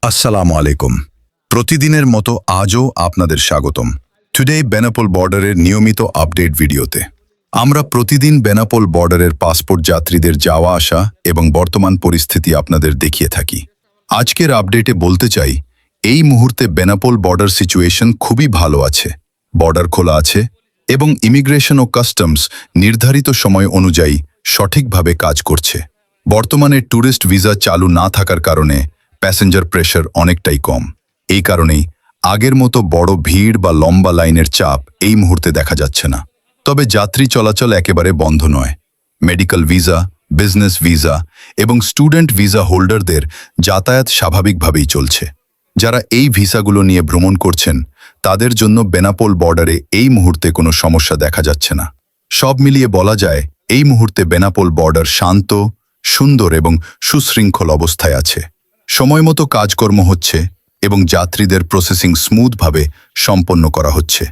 আসসালামু আলাইকুম। প্রতিদিনের মতো আজও আপনাদের স্বাগতম টুডে বেনাপোল বর্ডারের নিয়মিত আপডেট ভিডিওতে। আমরা প্রতিদিন বেনাপোল বর্ডারের পাসপোর্ট যাত্রীদের যাওয়া আসা এবং বর্তমান পরিস্থিতি আপনাদের দেখিয়ে থাকি। আজকের আপডেটে বলতে চাই, এই মুহূর্তে বেনাপোল বর্ডার সিচুয়েশন খুবই ভালো আছে। বর্ডার খোলা আছে এবং ইমিগ্রেশন ও কাস্টমস নির্ধারিত সময় অনুযায়ী সঠিকভাবে কাজ করছে। বর্তমানে ট্যুরিস্ট ভিসা চালু না থাকার কারণে প্যাসেঞ্জার প্রেশার অনেকটাই কম। এই কারণেই আগের মতো বড় ভিড় বা লম্বা লাইনের চাপ এই মুহূর্তে দেখা যাচ্ছে না। তবে যাত্রী চলাচল একেবারে বন্ধ নয়। মেডিকেল ভিসা, বিজনেস ভিসা এবং স্টুডেন্ট ভিসা হোল্ডারদের যাতায়াত স্বাভাবিকভাবেই চলছে। যারা এই ভিসাগুলো নিয়ে ভ্রমণ করছেন তাদের জন্য বেনাপোল বর্ডারে এই মুহূর্তে কোনো সমস্যা দেখা যাচ্ছে না। সব মিলিয়ে বলা যায়, এই মুহূর্তে বেনাপোল বর্ডার শান্ত, সুন্দর এবং সুশৃঙ্খল অবস্থায় আছে। সময়মতো কাজকর্ম হচ্ছে এবং যাত্রীদের প্রসেসিং স্মুথভাবে সম্পন্ন করা হচ্ছে।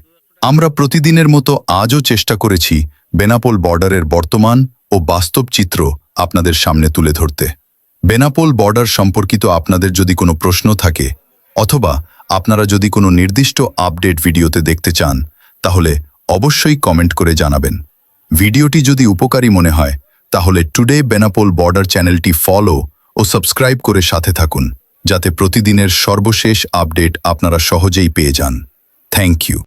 আমরা প্রতিদিনের মতো আজও চেষ্টা করেছি বেনাপোল বর্ডারের বর্তমান ও বাস্তব চিত্র আপনাদের সামনে তুলে ধরতে। বেনাপোল বর্ডার সম্পর্কিত আপনাদের যদি কোনো প্রশ্ন থাকে অথবা আপনারা যদি কোনো নির্দিষ্ট আপডেট ভিডিওতে দেখতে চান, তাহলে অবশ্যই কমেন্ট করে জানাবেন। ভিডিওটি যদি উপকারী মনে হয় তাহলে টুডে বেনাপোল বর্ডার চ্যানেলটি ফলো ও সাবস্ক্রাইব করে সাথে থাকুন, যাতে প্রতিদিনের সর্বশেষ আপডেট আপনারা সহজেই পেয়ে যান। Thank you.